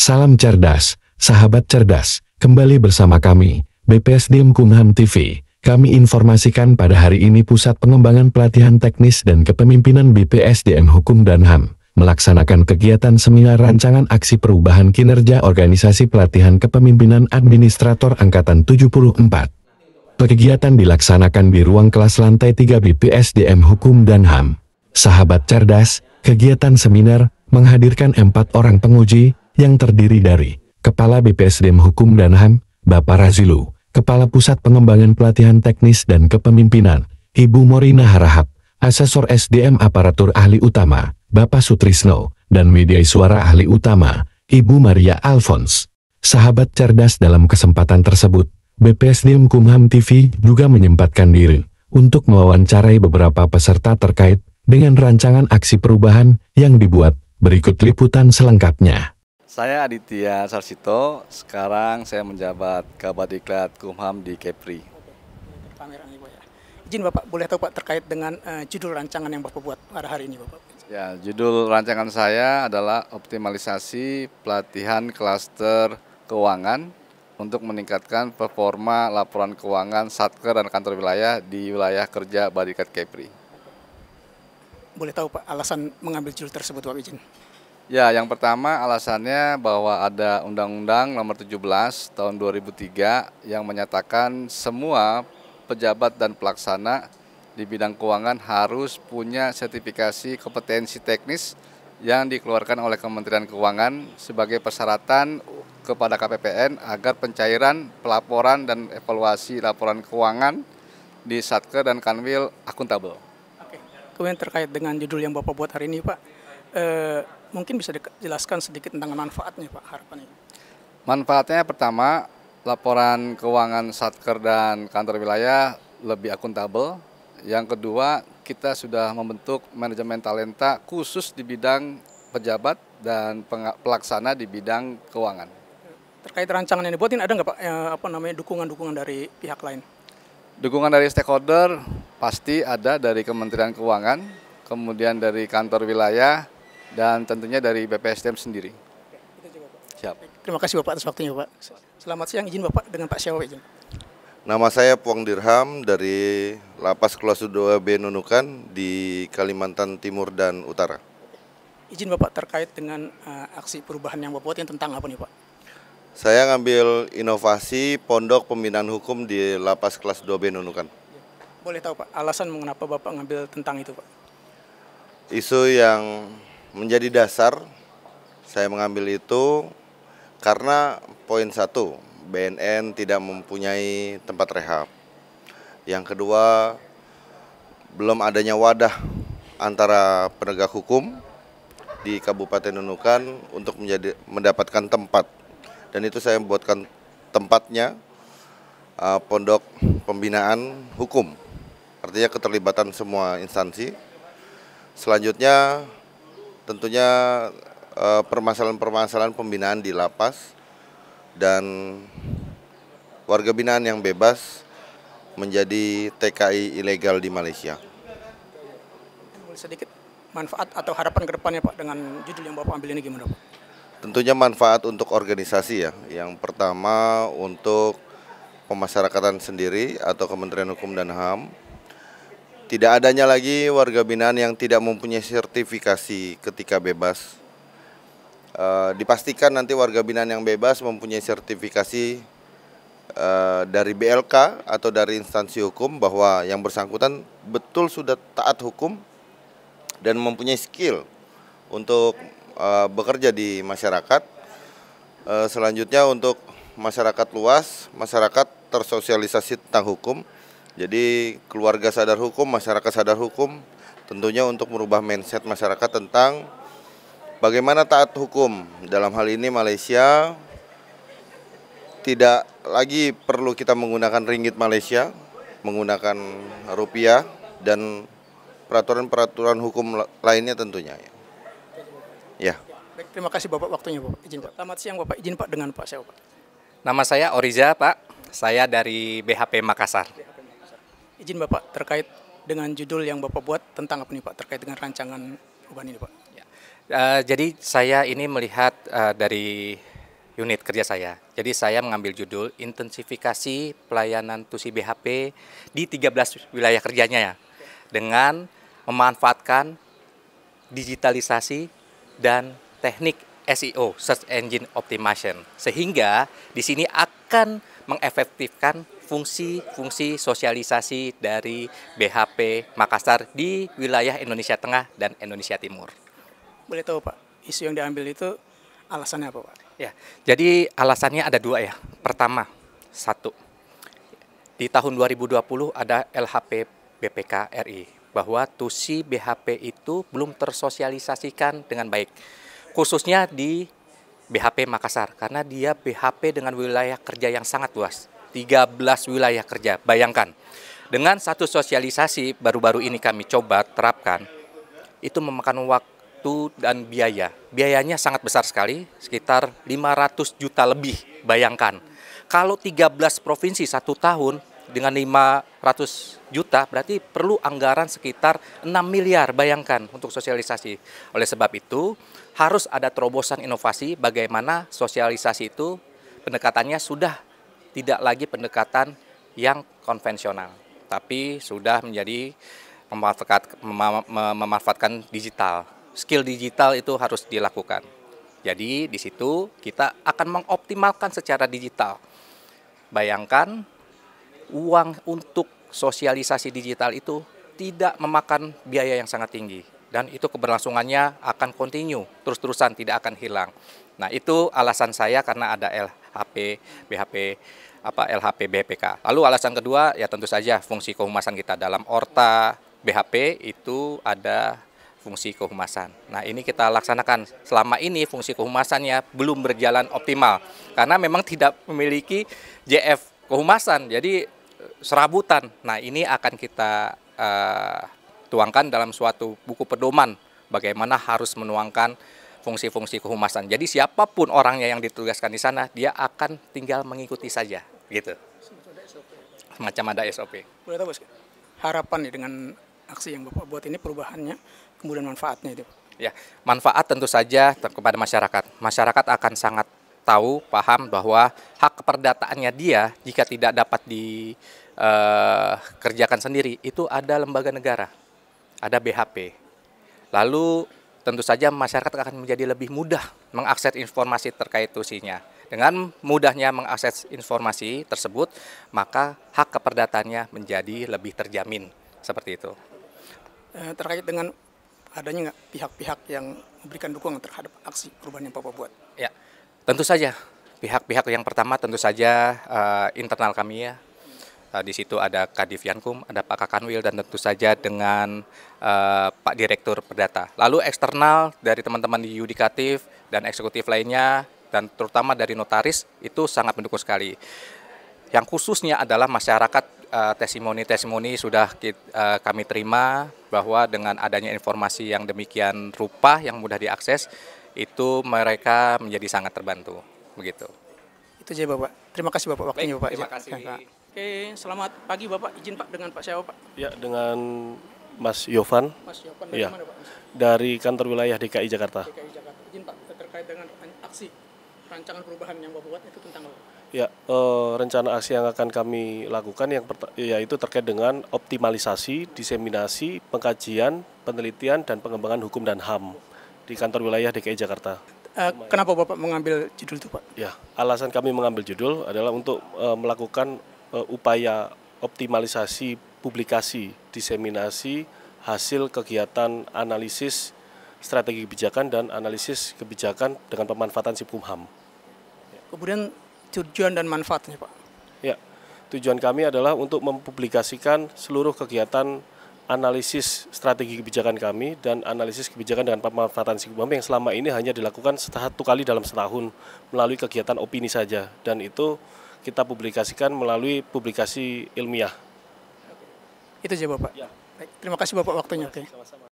Salam cerdas, sahabat cerdas, kembali bersama kami, BPSDM Kumham TV. Kami informasikan pada hari ini Pusat Pengembangan Pelatihan Teknis dan Kepemimpinan BPSDM Hukum dan HAM melaksanakan kegiatan seminar rancangan aksi perubahan kinerja organisasi pelatihan kepemimpinan administrator Angkatan 74. Kegiatan dilaksanakan di ruang kelas lantai 3 BPSDM Hukum dan HAM. Sahabat cerdas, kegiatan seminar menghadirkan 4 orang penguji yang terdiri dari Kepala BPSDM Hukum dan HAM, Bapak Razilu, Kepala Pusat Pengembangan Pelatihan Teknis dan Kepemimpinan, Ibu Morina Harahap, Asesor SDM Aparatur Ahli Utama, Bapak Sutrisno, dan Media Suara Ahli Utama, Ibu Maria Alphonse. Sahabat cerdas, dalam kesempatan tersebut, BPSDM Kumham TV juga menyempatkan diri untuk mewawancarai beberapa peserta terkait dengan rancangan aksi perubahan yang dibuat. Berikut liputan selengkapnya. Saya Aditya Sarsito, sekarang saya menjabat Kabadiklat Kumham di Kepri. Izin Bapak, boleh tahu Pak terkait dengan judul rancangan yang Bapak buat pada hari ini Bapak? Ya, judul rancangan saya adalah optimalisasi pelatihan klaster keuangan untuk meningkatkan performa laporan keuangan Satker dan kantor wilayah di wilayah kerja Badikat Kepri. Boleh tahu Pak alasan mengambil judul tersebut Pak, izin? Ya, yang pertama alasannya bahwa ada Undang-Undang Nomor 17 Tahun 2003 yang menyatakan semua pejabat dan pelaksana di bidang keuangan harus punya sertifikasi kompetensi teknis yang dikeluarkan oleh Kementerian Keuangan sebagai persyaratan kepada KPPN agar pencairan, pelaporan, dan evaluasi laporan keuangan di Satker dan Kanwil akuntabel. Oke. Kemudian terkait dengan judul yang Bapak buat hari ini Pak, mungkin bisa dijelaskan sedikit tentang manfaatnya Pak, harapannya. Manfaatnya pertama, laporan keuangan Satker dan kantor wilayah lebih akuntabel. Yang kedua, kita sudah membentuk manajemen talenta khusus di bidang pejabat dan pelaksana di bidang keuangan. Terkait rancangan yang dibuatin ada nggak Pak dukungan-dukungan dari pihak lain? Dukungan dari stakeholder pasti ada dari Kementerian Keuangan, kemudian dari kantor wilayah, dan tentunya dari BPSDM sendiri. Itu juga, Pak. Siap. Terima kasih Bapak atas waktunya Pak. Selamat siang, izin Bapak dengan Pak Syawa, izin. Nama saya Puang Dirham dari Lapas Kelas 2B Nunukan di Kalimantan Timur dan Utara. Izin Bapak terkait dengan aksi perubahan yang Bapak buat yang tentang apa nih Pak? Saya ngambil inovasi pondok pembinaan hukum di Lapas Kelas 2B Nunukan. Boleh tahu Pak alasan mengapa Bapak ngambil tentang itu Pak? Isu yang menjadi dasar saya mengambil itu karena poin 1, BNN tidak mempunyai tempat rehab. Yang kedua, belum adanya wadah antara penegak hukum di Kabupaten Nunukan untuk mendapatkan tempat. Dan itu saya membuatkan tempatnya pondok pembinaan hukum. Artinya keterlibatan semua instansi. Selanjutnya tentunya permasalahan-permasalahan pembinaan di lapas dan warga binaan yang bebas menjadi TKI ilegal di Malaysia. Boleh sedikit manfaat atau harapan ke depannya Pak dengan judul yang Bapak ambil ini gimana Pak? Tentunya manfaat untuk organisasi ya. Yang pertama untuk pemasyarakatan sendiri atau Kementerian Hukum dan HAM. Tidak adanya lagi warga binaan yang tidak mempunyai sertifikasi ketika bebas. Dipastikan nanti warga binaan yang bebas mempunyai sertifikasi dari BLK atau dari instansi hukum bahwa yang bersangkutan betul sudah taat hukum dan mempunyai skill untuk bekerja di masyarakat. Selanjutnya untuk masyarakat luas, masyarakat tersosialisasi tentang hukum. Jadi keluarga sadar hukum, masyarakat sadar hukum, tentunya untuk merubah mindset masyarakat tentang bagaimana taat hukum. Dalam hal ini Malaysia tidak lagi perlu kita menggunakan ringgit Malaysia, menggunakan rupiah dan peraturan-peraturan hukum lainnya tentunya. Ya. Baik, terima kasih Bapak waktunya Bapak. Izin Pak. Selamat siang Bapak. Izin Pak dengan Pak Syawa Pak. Nama saya Oriza Pak. Saya dari BHP Makassar. Izin Bapak terkait dengan judul yang Bapak buat tentang apa nih Pak terkait dengan rancangan perubahan ini Pak? Jadi saya ini melihat dari unit kerja saya. Jadi saya mengambil judul intensifikasi pelayanan TUSI BHP di 13 wilayah kerjanya ya, dengan memanfaatkan digitalisasi dan teknik SEO, Search Engine Optimization, sehingga di sini akan mengefektifkan fungsi-fungsi sosialisasi dari BHP Makassar di wilayah Indonesia Tengah dan Indonesia Timur. Boleh tahu Pak, isu yang diambil itu alasannya apa Pak? Ya, jadi alasannya ada dua ya. Pertama, satu, di tahun 2020 ada LHP BPK RI, bahwa TUSI BHP itu belum tersosialisasikan dengan baik, khususnya di BHP Makassar, karena dia BHP dengan wilayah kerja yang sangat luas, 13 wilayah kerja. Bayangkan, dengan satu sosialisasi baru-baru ini kami coba terapkan, itu memakan waktu dan biaya. Biayanya sangat besar sekali, sekitar 500 juta lebih, bayangkan. Kalau 13 provinsi 1 tahun, dengan 500 juta berarti perlu anggaran sekitar 6 miliar, bayangkan, untuk sosialisasi. Oleh sebab itu harus ada terobosan inovasi bagaimana sosialisasi itu pendekatannya sudah tidak lagi pendekatan yang konvensional, tapi sudah menjadi memanfaatkan digital. Skill digital itu harus dilakukan. Jadi di situ kita akan mengoptimalkan secara digital. Bayangkan, uang untuk sosialisasi digital itu tidak memakan biaya yang sangat tinggi, dan itu keberlangsungannya akan continue, terus-terusan, tidak akan hilang. Nah, itu alasan saya karena ada LHP BPK. Lalu alasan kedua ya tentu saja fungsi kehumasan kita dalam Orta BHP itu ada fungsi kehumasan. Nah, ini kita laksanakan. Selama ini fungsi kehumasannya belum berjalan optimal karena memang tidak memiliki JF kehumasan, jadi serabutan. Nah, ini akan kita tuangkan dalam suatu buku pedoman bagaimana harus menuangkan fungsi-fungsi kehumasan. Jadi siapapun orangnya yang ditugaskan di sana, dia akan tinggal mengikuti saja, gitu. Semacam ada SOP. Boleh tahu Bos, harapan nih dengan aksi yang Bapak buat ini, perubahannya, kemudian manfaatnya itu? Ya, manfaat tentu saja kepada masyarakat. Masyarakat akan sangat tahu, paham bahwa hak keperdataannya dia jika tidak dapat dikerjakan sendiri, itu ada lembaga negara, ada BHP. Lalu tentu saja masyarakat akan menjadi lebih mudah mengakses informasi terkait TUSI-nya. Dengan mudahnya mengakses informasi tersebut, maka hak keperdataannya menjadi lebih terjamin, seperti itu. Terkait dengan adanya nggak pihak-pihak yang memberikan dukungan terhadap aksi perubahan yang Bapak buat? Ya, tentu saja pihak-pihak yang pertama tentu saja internal kami ya. Di situ ada Kadif Yankum, ada Pak Kakanwil, dan tentu saja dengan Pak Direktur Perdata. Lalu eksternal dari teman-teman di yudikatif dan eksekutif lainnya, dan terutama dari notaris, itu sangat mendukung sekali. Yang khususnya adalah masyarakat, testimoni sudah kami terima bahwa dengan adanya informasi yang demikian rupa, yang mudah diakses, itu mereka menjadi sangat terbantu, begitu. Itu aja Bapak. Terima kasih Bapak waktunya Bapak. Terima kasih. Oke, selamat pagi Bapak. Izin Pak dengan Pak siapa Pak? Ya, dengan Mas Yovan. Mas Yovan dari Ya, mana Pak? dari kantor wilayah DKI Jakarta. DKI Jakarta. Izin Pak, terkait dengan aksi rancangan perubahan yang Bapak buat itu tentang apa? Ya, rencana aksi yang akan kami lakukan yaitu terkait dengan optimalisasi, diseminasi, pengkajian, penelitian, dan pengembangan hukum dan HAM di kantor wilayah DKI Jakarta. Kenapa Bapak mengambil judul itu Pak? Ya, alasan kami mengambil judul adalah untuk melakukan upaya optimalisasi publikasi, diseminasi hasil kegiatan analisis strategi kebijakan dan analisis kebijakan dengan pemanfaatan SIP HAM. Kemudian tujuan dan manfaatnya Pak? Ya, tujuan kami adalah untuk mempublikasikan seluruh kegiatan analisis strategi kebijakan kami dan analisis kebijakan dengan pemanfaatan SIP HAM yang selama ini hanya dilakukan satu kali dalam setahun melalui kegiatan opini saja, dan itu kita publikasikan melalui publikasi ilmiah. Itu aja Bapak. Ya. Baik, terima kasih Bapak waktunya. Oke. Sama-sama.